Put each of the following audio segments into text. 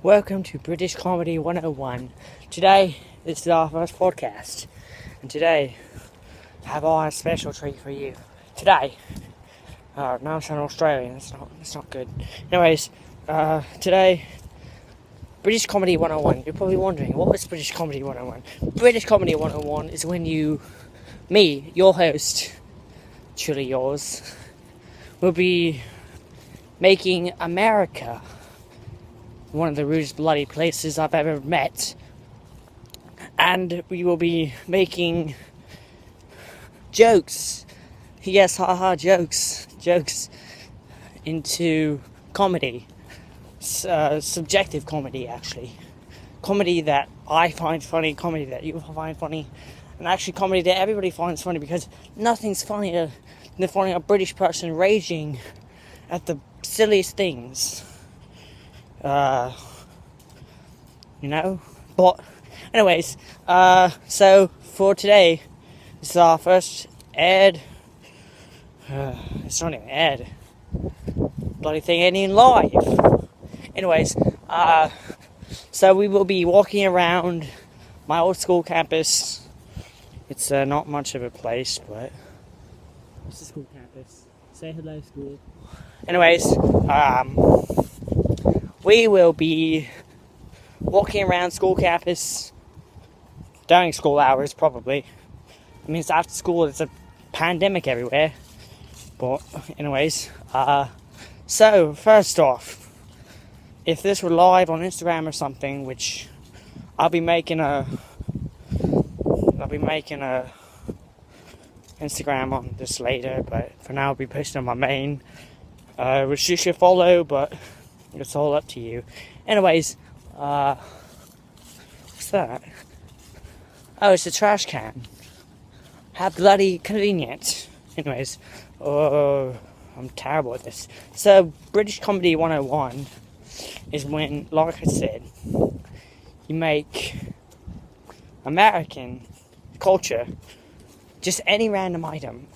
Welcome to British Comedy 101. Today, this is our first podcast. And today, I have a special treat for you. Today, no, I sound Australian, that's not good. Anyways, today, British Comedy 101. You're probably wondering, what is British Comedy 101? British Comedy 101 is when me, your host, truly yours, will be making America one of the rudest bloody places I've ever met, and we will be making jokes, yes, haha, jokes into comedy, subjective comedy, actually, comedy that I find funny, comedy that you find funny, and actually comedy that everybody finds funny, because nothing's funnier than finding a British person raging at the silliest things. But anyways, so for today, this is our first ad. It's not even ad. Bloody thing ain't even live. Anyways, so we will be walking around my old school campus. It's not much of a place, but it's a school campus. Say hello, school. Anyways, we will be walking around school campus during school hours, probably. I mean, it's after school, it's a pandemic everywhere. But, anyways, so, first off, if this were live on Instagram or something, which I'll be making a Instagram on this later, but for now I'll be posting on my main, which you should follow, but it's all up to you. Anyways, what's that? Oh, it's a trash can. How bloody convenient. Anyways, I'm terrible at this. So, British Comedy 101 is when, like I said, you make American culture, just any random item.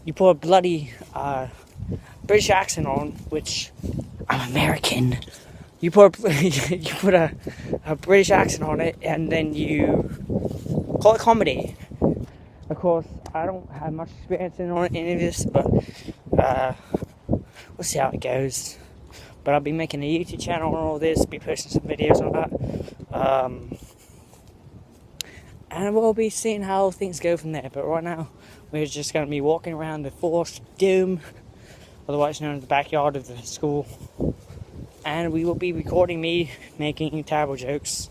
You put a bloody British accent on, which I'm American. You put a British accent on it, and then you call it comedy. Of course, I don't have much experience in any of this, but we'll see how it goes. But I'll be making a YouTube channel on all this, be posting some videos on that, and we'll be seeing how things go from there. But right now, we're just going to be walking around the Forest Doom, otherwise known as the backyard of the school, and we will be recording me making terrible jokes,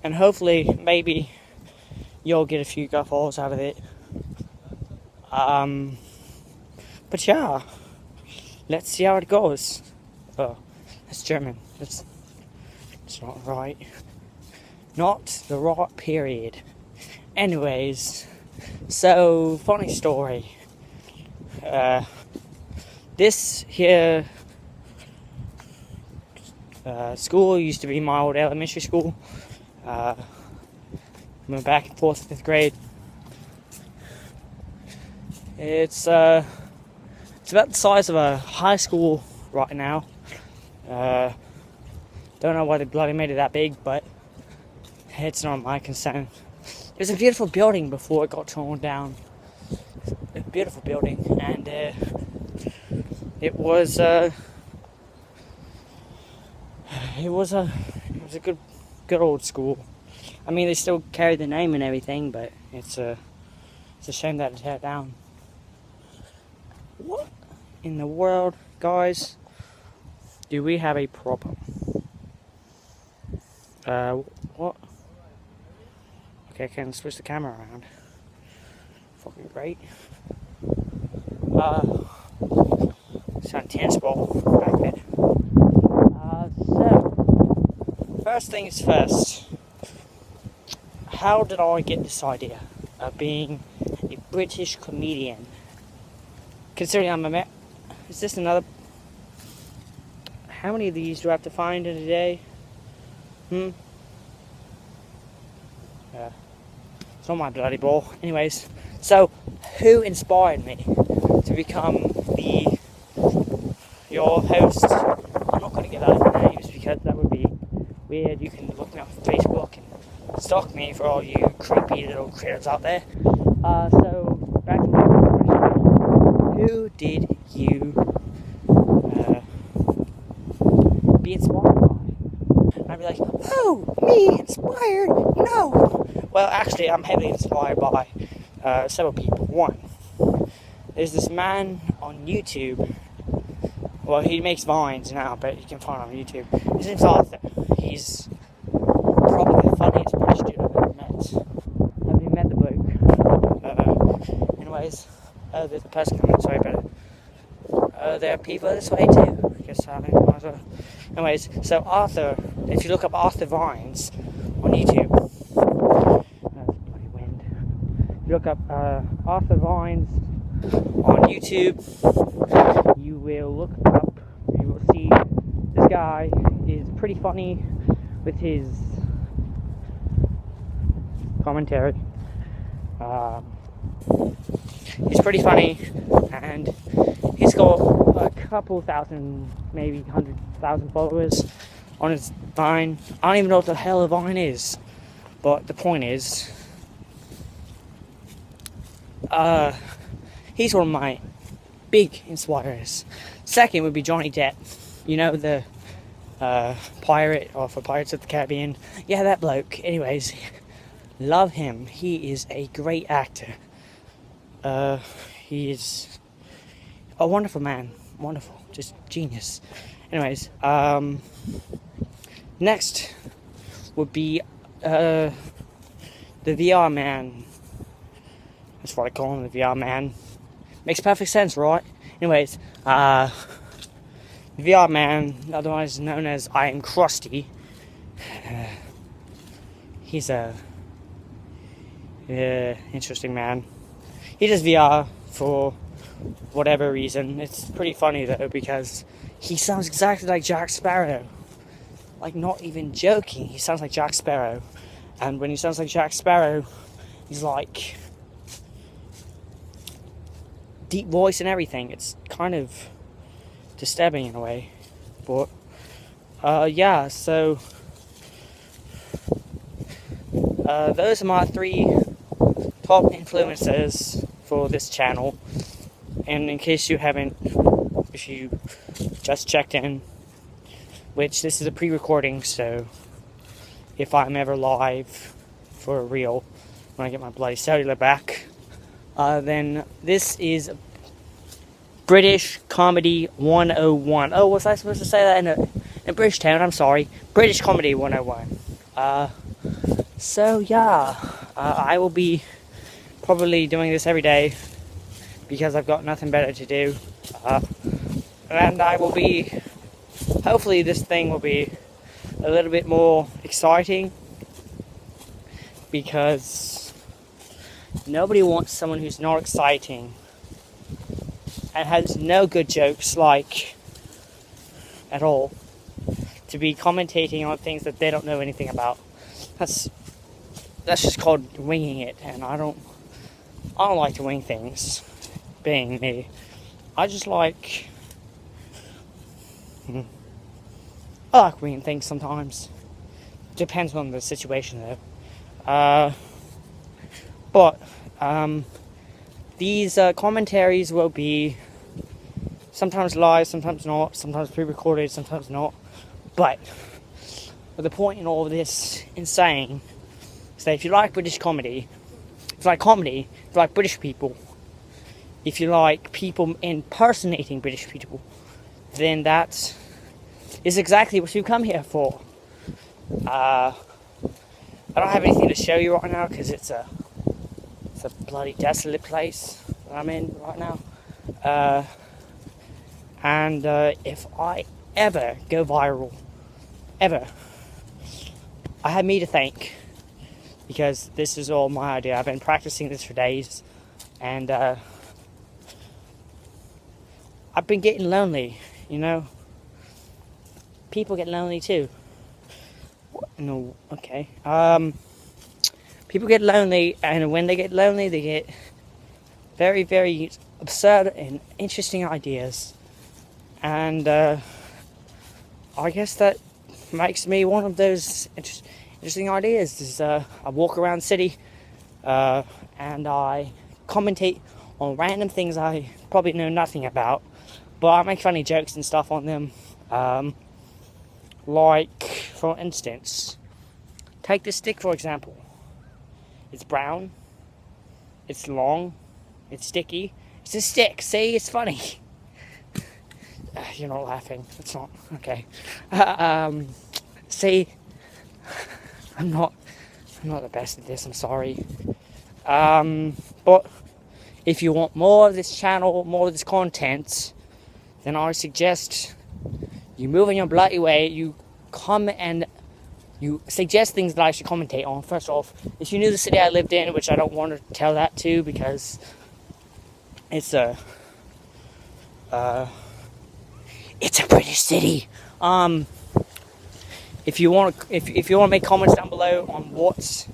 and hopefully, maybe, you'll get a few guffaws out of it. But yeah, let's see how it goes. Oh, that's German. It's not right. Not the right period. Anyways, so, funny story. This here school used to be my old elementary school. Went back in 4th, 5th grade. It's about the size of a high school right now. Don't know why they bloody made it that big, but it's not my concern. It was a beautiful building before it got torn down. A beautiful building, and it was a good old school. I mean, they still carry the name and everything, but it's a shame that it tear down. What in the world, guys? Do we have a problem? What? Okay, I can switch the camera around. Fucking great. It's an tennis ball back there. So, first things first. How did I get this idea of being a British comedian? Considering I'm is this another? How many of these do I have to find in a day? Yeah. It's not my bloody ball. Anyways, so who inspired me to become your host? I'm not going to give out any names because that would be weird, you can look me up on Facebook and stalk me for all you creepy little critters out there. So, back to my question. Who did you be inspired by? I'd be like, oh, me inspired? No. Well, actually, I'm heavily inspired by several people. One, there's this man on YouTube. Well, he makes vines now, but you can find him on YouTube. His name's Arthur. He's probably the funniest British dude I've ever met. Have you met the bloke? Anyways, there's a person coming this way, but there are people this way too. I guess I might as well. Anyways, so Arthur, if you look up Arthur Vines on YouTube, that's bloody wind. If you look up Arthur Vines on YouTube, you will see this guy is pretty funny with his commentary. He's pretty funny, and he's got a couple thousand, maybe 100,000 followers on his Vine. I don't even know what the hell a Vine is, but the point is, he's one of my big inspirers. Second would be Johnny Depp. You know, the pirate for Pirates of the Caribbean. Yeah, that bloke. Anyways, love him. He is a great actor. He is a wonderful man. Wonderful. Just genius. Anyways, next would be the VR man. That's what I call him, the VR man. Makes perfect sense, right? Anyways, the VR man, otherwise known as I Am Krusty, he's a interesting man. He does VR for whatever reason. It's pretty funny though, because he sounds exactly like Jack Sparrow. Like, not even joking, he sounds like Jack Sparrow. And when he sounds like Jack Sparrow, he's like deep voice and everything. It's kind of disturbing in a way. But yeah, so those are my 3 top influencers for this channel. And in case you haven't, if you just checked in, which this is a pre-recording, so if I'm ever live for real when I get my bloody cellular back, then this is British Comedy 101. Oh, was I supposed to say that in British Town? I'm sorry. British Comedy 101. So yeah, I will be probably doing this every day because I've got nothing better to do. And I will be, hopefully this thing will be a little bit more exciting, because nobody wants someone who's not exciting and has no good jokes, like, at all, to be commentating on things that they don't know anything about. That's just called winging it, and I don't like to wing things, being me. I just like, I like winging things sometimes. Depends on the situation though. But these commentaries will be sometimes live, sometimes not, sometimes pre-recorded, sometimes not. But the point in all of this in saying is that if you like British comedy, if you like comedy, if you like British people, if you like people impersonating British people, then that is exactly what you come here for. I don't have anything to show you right now because it's a bloody desolate place that I'm in right now. And if I ever go viral, ever, I have me to thank, because this is all my idea. I've been practicing this for days, and I've been getting lonely, you know. People get lonely too. No, okay. People get lonely, and when they get lonely, they get very, very absurd and interesting ideas. And I guess that makes me one of those interesting ideas. Is I walk around the city and I commentate on random things I probably know nothing about, but I make funny jokes and stuff on them. Like, for instance, take this stick for example. It's brown, it's long, it's sticky. It's a stick. See, it's funny. You're not laughing. It's not okay. See, I'm not the best at this. I'm sorry. But if you want more of this channel, more of this content, then I suggest you move in your bloody way. You come and you suggest things that I should commentate on. First off, if you knew the city I lived in, which I don't want to tell that to because it's a British city. If you want to make comments down below on what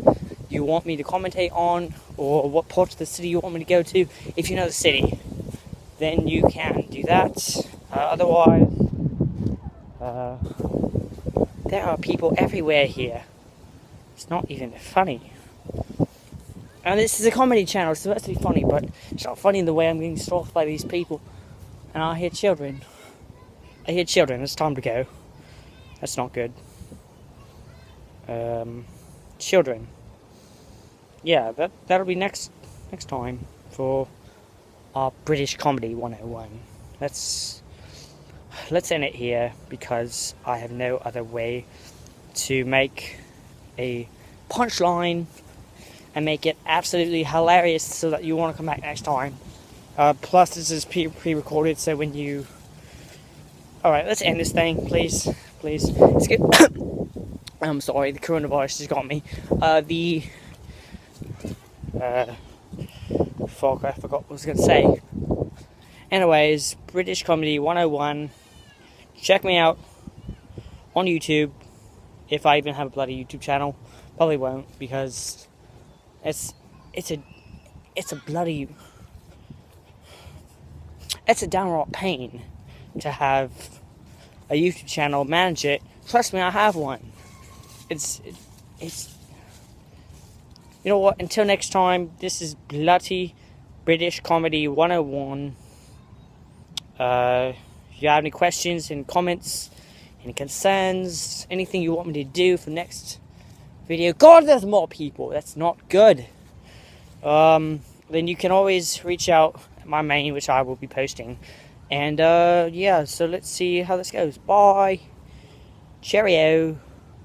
you want me to commentate on, or what part of the city you want me to go to, if you know the city, then you can do that. Otherwise, there are people everywhere here. It's not even funny. And this is a comedy channel, so that's to be funny, but it's not funny in the way I'm getting stalked by these people. And I hear children. It's time to go. That's not good. Children. Yeah, that'll be next time for our British Comedy 101. Let's end it here because I have no other way to make a punchline and make it absolutely hilarious so that you want to come back next time. Plus, this is pre-recorded, so when you... Alright, let's end this thing, please. Let's get... I'm sorry, the coronavirus has got me. Fuck, I forgot what I was going to say. Anyways, British Comedy 101. Check me out on YouTube. If I even have a bloody YouTube channel. Probably won't, because it's a downright pain to have a YouTube channel, manage it. Trust me, I have one. It's you know what, until next time, this is bloody British Comedy 101. If you have any questions and comments, any concerns, anything you want me to do for next video. God, there's more people. That's not good. Then you can always reach out at my main, which I will be posting. And yeah, so let's see how this goes. Bye. Cheerio.